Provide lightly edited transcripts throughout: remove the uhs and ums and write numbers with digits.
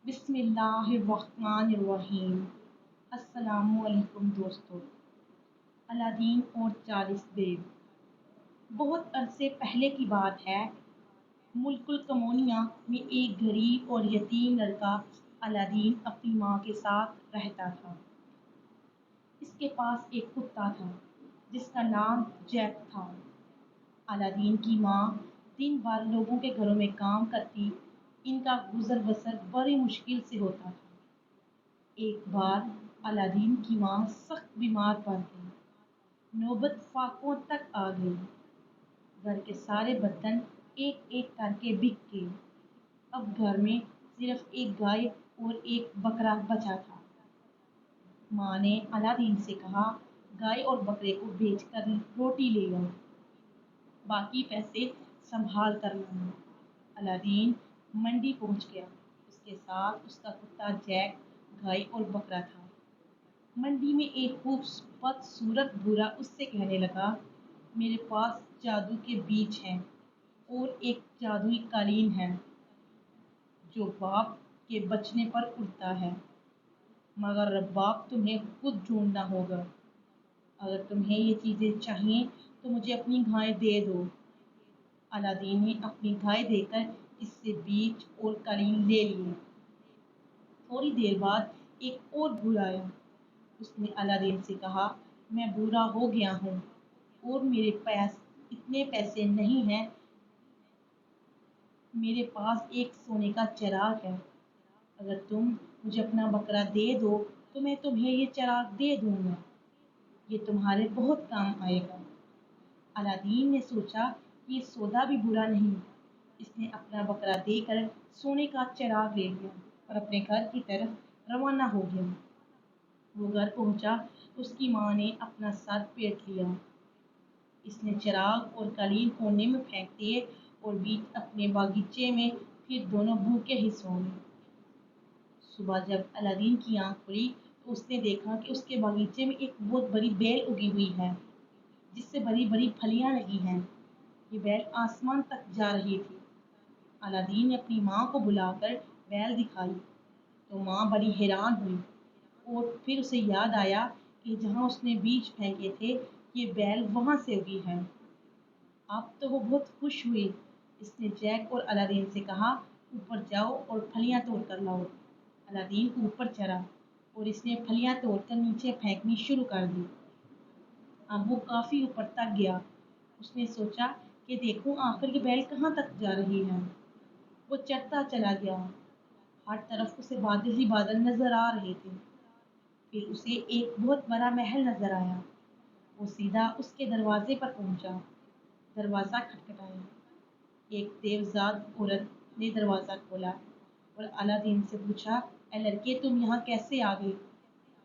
بسم اللہ الرحمن الرحیم۔ السلام علیکم دوستو۔ الادین اور 40 دیو۔ بہت عرصے پہلے کی بات ہے۔ ملک الکمونیا میں ایک غریب اور یتیم لڑکا الادین اپنی ماں کے ساتھ رہتا تھا۔ اس کے پاس ایک کتا تھا جس کا نام جیک تھا۔ الادین کی ماں دن بھر لوگوں کے گھروں میں کام کرتی، ان کا گزر بسر بڑی مشکل سے ہوتا تھا۔ ایک بار الادین کی ماں سخت بیمار پڑ گئی، نوبت فاقوں تک آ گئی۔ گھر کے سارے برتن ایک ایک کر کے بک گئے۔ اب گھر میں صرف ایک گائے اور ایک بکرا بچا تھا۔ ماں نے الادین سے کہا، گائے اور بکرے کو بیچ کر روٹی لے آؤ، باقی پیسے سنبھال کر لانا۔ الادین منڈی پہنچ گیا۔ اس کے ساتھ اس کا کتا جیک، گائے اور بکرا تھا۔ منڈی میں ایک بدصورت بھورا اس سے کہنے لگا، میرے پاس جادو کے بیج ہیں اور ایک جادوئی قالین ہے جو باپ کے بچنے پر اڑتا ہے، مگر باپ تمہیں خود ڈھونڈنا ہوگا۔ اگر تمہیں یہ چیزیں چاہیے تو مجھے اپنی گائے دے دو۔ الادین نے اپنی گائے دے کر اس سے بیج اور قالین لے لیے۔ تھوڑی دیر بعد ایک اور بھورا آیا۔ اس نے الادین سے کہا، میں بوڑھا ہو گیا ہوں اور میرے پاس اتنے پیسے نہیں ہیں، میرے پاس ایک سونے کا چراغ ہے، اگر تم مجھے اپنا بکرا دے دو تو میں تمہیں یہ چراغ دے دوں گا، یہ تمہارے بہت کام آئے گا۔ الادین نے سوچا کہ یہ سودا بھی برا نہیں۔ اس نے اپنا بکرا دے کر سونے کا چراغ لے لیا اور اپنے گھر کی طرف روانہ ہو گیا۔ وہ گھر پہنچا تو اس کی ماں نے اپنا سر پیٹ لیا۔ اس نے چراغ اور قالین کونے میں پھینک دیے اور بیج اپنے باغیچے میں، پھر دونوں بھوکے ہی سو گئے۔ صبح جب الادین کی آنکھ کھلی تو اس نے دیکھا کہ اس کے باغیچے میں ایک بہت بڑی بیل اگی ہوئی ہے جس سے بڑی بڑی پھلیاں لگی ہیں۔ یہ بیل آسمان تک جا رہی تھی۔ الادین نے اپنی ماں کو بلا کر بیل دکھائی تو ماں بڑی حیران ہوئی، اور پھر اسے یاد آیا کہ جہاں اس نے بیج پھینکے تھے یہ بیل وہاں سے اگی ہے۔ اب تو وہ بہت خوش ہوئی۔ اس نے جیک اور الادین سے کہا، اوپر جاؤ اور پھلیاں توڑ کر لاؤ۔ الادین اوپر چڑھا اور اس نے پھلیاں توڑ کر نیچے پھینکنی شروع کر دی۔ اب وہ کافی اوپر تک گیا۔ اس نے سوچا کہ دیکھوں آخر یہ بیل کہاں تک جا رہی ہے۔ وہ چڑھتا چلا گیا، ہر طرف اسے بادل ہی بادل نظر آ رہے تھے۔ پھر اسے ایک بہت بڑا محل نظر آیا۔ وہ سیدھا اس کے دروازے پر پہنچا۔ دروازہ کھٹکھٹایا۔ ایک دیوزاد عورت نے دروازہ کھولا اور الادین سے پوچھا، اے لڑکے، تم یہاں کیسے آ گئے؟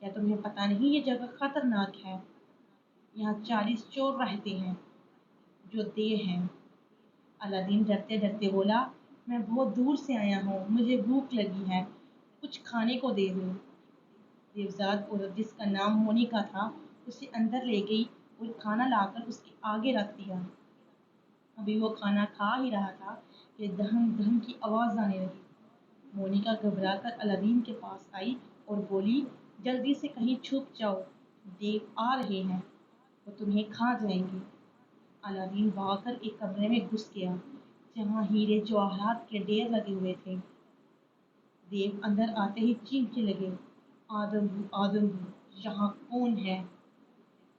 کیا تمہیں پتہ نہیں یہ جگہ خطرناک ہے؟ یہاں 40 چور رہتے ہیں جو دیو ہیں۔ الادین ڈرتے ڈرتے بولا، میں بہت دور سے آیا ہوں، مجھے بھوک لگی ہے، کچھ کھانے کو دے دو۔ دیوزاد عورت جس کا نام مونیکا تھا اسے اندر لے گئی اور کھانا لا کر اس کے آگے رکھ دیا۔ ابھی وہ کھانا کھا ہی رہا تھا کہ دہن دہن کی آواز آنے لگی۔ مونیکا گھبرا کر الادین کے پاس آئی اور بولی، جلدی سے کہیں چھپ جاؤ، دیو آ رہے ہیں، وہ تمہیں کھا جائیں گے۔ الادین بھاگ کر ایک کمرے میں گھس گیا جہاں ہیرے جواہرات کے ڈھیر لگے ہوئے تھے۔ دیو اندر آتے ہی چیخنے لگے، آدم ہو، آدم ہو، یہاں کون ہے؟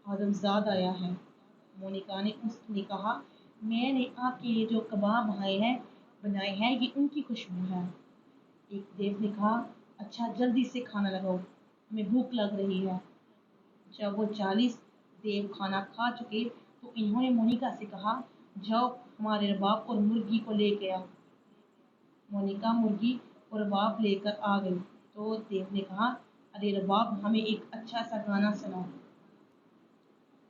آدم زاد آیا ہے۔ مونیکا نے اس نے کہا، میں نے آپ کے لیے جو کباب بنائے ہیں یہ ان کی خوشبو ہے۔ ایک دیو نے کہا، اچھا جلدی سے کھانا لگاؤ، ہمیں بھوک لگ رہی ہے۔ جب وہ 40 دیو کھانا کھا چکے تو انہوں نے مونیکا سے کہا، جاؤ ہمارے رباب اور مرغی کو لے کے آؤ۔ مونیکا مرغی اور رباب لے کر آ گئی تو دیو نے کہا، ارے رباب، ہمیں ایک اچھا سا گانا سناؤ۔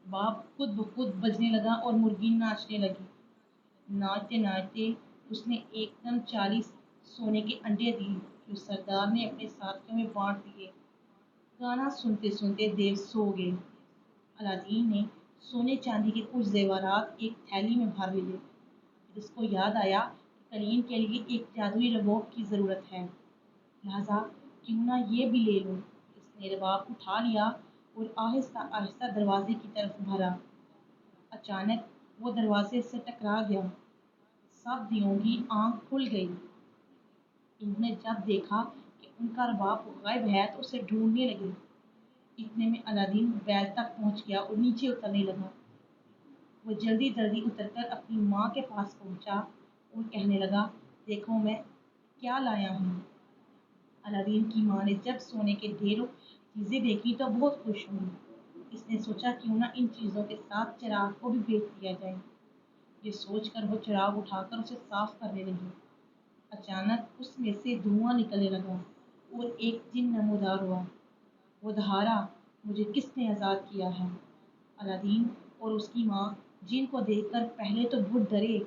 رباب خود بخود بجنے لگا اور مرغی ناچنے لگی۔ ناچتے ناچتے اس نے ایک دم 40 سونے کے انڈے دیے جو سردار نے اپنے ساتھیوں میں بانٹ دیے۔ گانا سنتے سنتے دیو سو گئے۔ الادین نے سونے چاندی کے کچھ زیورات ایک تھیلی میں بھر لیے۔ پھر اس کو یاد آیا کہ قالین کے لیے ایک جادوئی رباب کی ضرورت ہے۔ لہذا کیوں نہ یہ بھی لے لو۔ اس نے رباب اٹھا لیا اور آہستہ آہستہ دروازے کی طرف بھرا۔ اچانک وہ دروازے سے ٹکرا گیا۔ سب دیوں کی آنکھ کھل گئی۔ انہوں نے جب دیکھا کہ ان کا رباب غائب ہے تو اسے ڈھونڈنے لگے۔ اتنے میں الادین بیل تک پہنچ گیا اور نیچے اترنے لگا۔ وہ جلدی جلدی اتر کر اپنی ماں کے پاس پہنچا اور کہنے لگا، دیکھو میں کیا لایا ہوں۔ الادین کی ماں نے جب سونے کے ڈھیروں چیزیں دیکھی تو بہت خوش ہوئی۔ اس نے سوچا کیوں نہ ان چیزوں کے ساتھ چراغ کو بھی بیچ دیا جائے۔ یہ سوچ کر وہ چراغ اٹھا کر اسے صاف کرنے لگی۔ اچانک اس میں سے دھواں نکلنے لگا اور ایک جن نمودار ہوا۔ وہ دہارا، مجھے کس نے آزاد کیا ہے؟ الادین اور اس کی ماں جن کو دیکھ کر پہلے تو بہت ڈرے،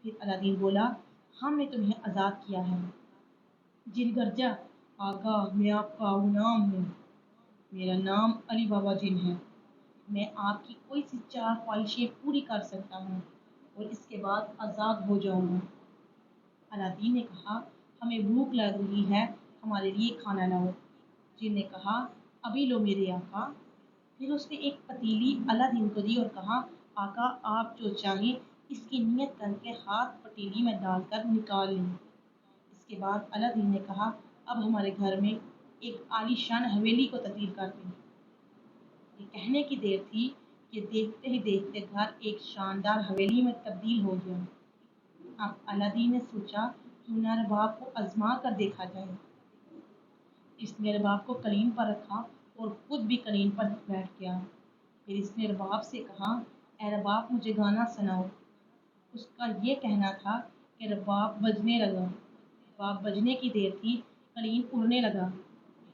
پھر الادین بولا، ہم نے تمہیں آزاد کیا ہے۔ جن گرجا، آقا میں آپ کا غلام ہوں۔ میرا نام علی بابا جن ہے۔ میں آپ کی کوئی سی 4 خواہشیں پوری کر سکتا ہوں اور اس کے بعد آزاد ہو جاؤں گا۔ الادین نے کہا، ہمیں بھوک لگ رہی ہے، ہمارے لیے کھانا لاؤ۔ جن نے کہا، ابھی لو میرے آقا۔ پھر اس نے ایک پتیلی الادین کو دی اور کہا، آقا آپ جو چاہیں اس کی نیت کر کے ہاتھ پتیلی میں ڈال کر نکال لیں۔ اس کے بعد الادین نے کہا، اب ہمارے گھر میں ایک عالی شان حویلی کو تبدیل کر دیں۔ یہ کہنے کی دیر تھی کہ دیکھتے ہی دیکھتے گھر ایک شاندار حویلی میں تبدیل ہو گیا۔ اب الادین نے سوچا کیوں نہ رباب کو آزما کر دیکھا جائے۔ اس نے رباب کو قلین پر رکھا اور خود بھی قلین پر بیٹھ گیا۔ پھر اس نے رباب سے کہا، اے رباب مجھے گانا سناؤ۔ اس کا یہ کہنا تھا کہ رباب بجنے لگا۔ رباب بجنے کی دیر تھی، قلین اڑنے لگا۔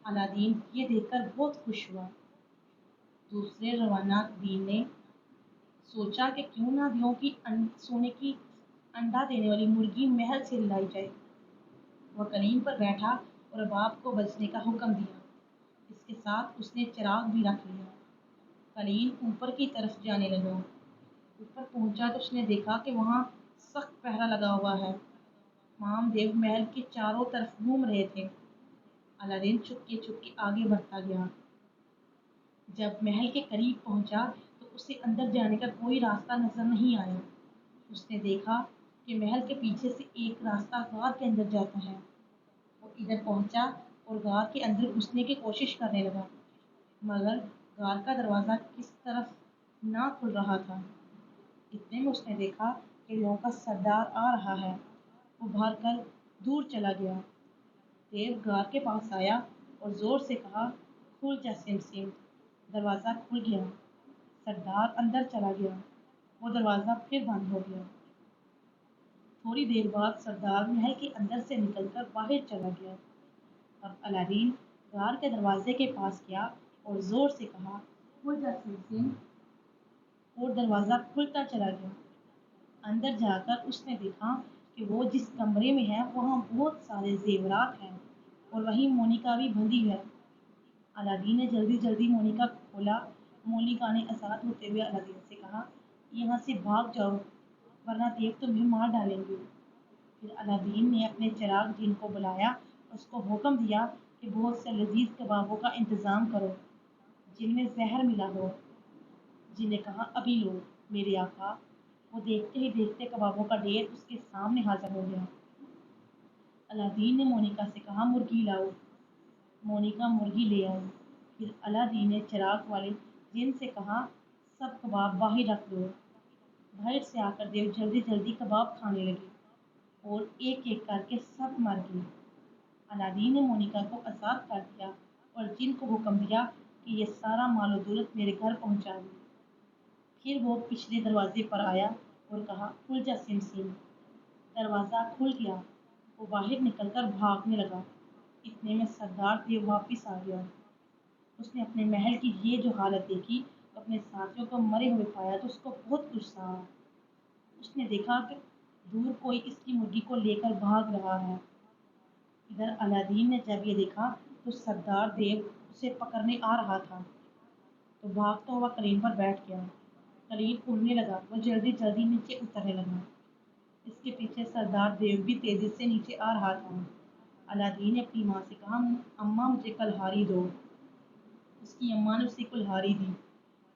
الادین یہ دیکھ کر بہت خوش ہوا۔ دوسرے روزانہ دین نے سوچا کہ کیوں نہ دیوں کی سونے کی انڈا دینے والی مرغی محل سے لائی جائے۔ وہ قلین پر بیٹھا اور رباب کو بجنے کا حکم دیا۔ اس کے ساتھ اس نے چراغ بھی رکھ لیا۔ قلین اوپر کی طرف جانے لگا۔ اوپر پہنچا تو اس نے دیکھا کہ وہاں سخت پہرا لگا ہوا ہے۔ مام دیو محل کے چاروں طرف گھوم رہے تھے۔ الادین چپکے چپکے آگے بڑھتا گیا۔ جب محل کے قریب پہنچا تو اسے اندر جانے کا کوئی راستہ نظر نہیں آیا۔ اس نے دیکھا کہ محل کے پیچھے سے ایک راستہ غار کے اندر جاتا ہے۔ وہ ادھر پہنچا اور غار کے اندر گھسنے کی کوشش کرنے لگا، مگر غار کا دروازہ کس طرف نہ کھل رہا تھا۔ اتنے میں اس نے دیکھا کہ لوگوں کا سردار آ رہا ہے۔ وہ بھاگ کر دور چلا گیا۔ دیو غار کے پاس آیا اور زور سے کہا، کھل جا سم سم۔ دروازہ کھل گیا۔ سردار اندر چلا گیا۔ وہ دروازہ پھر بند ہو گیا۔ تھوڑی دیر بعد سردار محل کے اندر سے نکل کر باہر چلا گیا۔ اب الادین غار کے دروازے کے پاس گیا اور زور سے کہا، کھل جا سم سم، اور دروازہ کھلتا چلا گیا۔ اندر جا کر اس نے دیکھا کہ وہ جس کمرے میں ہے وہاں بہت سارے زیورات ہیں اور وہیں مونیکا بھی بندھی ہے۔ الادین نے جلدی جلدی مونیکا کھولا۔ مونیکا نے آزاد ہوتے ہوئے الادین سے کہا، یہاں سے بھاگ جاؤ ورنہ دیو تمہیں مار ڈالیں گے۔ پھر الادین نے اپنے چراغ جن کو بلایا اور اس کو حکم دیا کہ بہت سے لذیذ کبابوں کا انتظام کرو جن میں زہر ملا ہو۔ جن نے کہا، ابھی لو میرے آقا۔ وہ دیکھتے ہی دیکھتے کبابوں کا ڈھیر اس کے سامنے حاضر ہو گیا۔ الادین نے مونیکا سے کہا، مرغی لاؤ۔ مونیکا مرغی لے آئی۔ پھر الادین نے چراغ والے جن سے کہا، سب کباب باہر رکھ دو۔ باہر سے آ کر دیو جلدی جلدی کباب کھانے لگے اور ایک ایک کر کے سب مر گئے۔ الادین نے مونیکا کو آزاد کر دیا اور جن کو حکم دیا کہ یہ سارا مال و دولت میرے گھر پہنچا دو۔ پھر وہ پچھلے دروازے پر آیا اور کہا، کھل جا سم سم۔ دروازہ کھل گیا۔ وہ باہر نکل کر بھاگنے لگا۔ اتنے میں سردار دیو واپس آ گیا۔ اس نے اپنے محل کی یہ جو حالت دیکھی تو اپنے ساتھیوں کو مرے ہوئے پایا تو اس کو بہت غصہ آیا۔ اس نے دیکھا کہ دور کوئی اس کی مرغی کو لے کر بھاگ رہا ہے۔ ادھر الادین نے جب یہ دیکھا تو سردار دیو اسے پکڑنے آ رہا تھا تو بھاگتا ہوا قلین پر بیٹھ گیا۔ قلین اڑنے لگا۔ وہ جلدی جلدی نیچے اترنے لگا۔ اس کے پیچھے سردار دیو بھی تیزی سے نیچے آ رہا تھا۔ الادین نے اپنی ماں سے کہا اماں مجھے کلہاڑی دو۔ اس کی اماں نے اسے کلہاڑی دی۔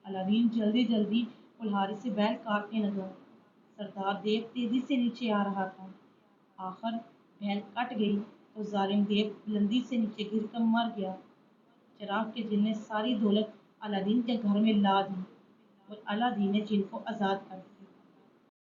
الادین جلدی جلدی کلہاڑی سے بیل کاٹنے لگا۔ سردار دیو تیزی سے نیچے آ رہا تھا۔ آخر بیل کٹ گئی تو ظالم دیو بلندی سے نیچے گر کر مر گیا۔ چراغ کے جن نے ساری دولت الادین کے گھر میں لا دی اور الادین نے جن کو آزاد کر دیا۔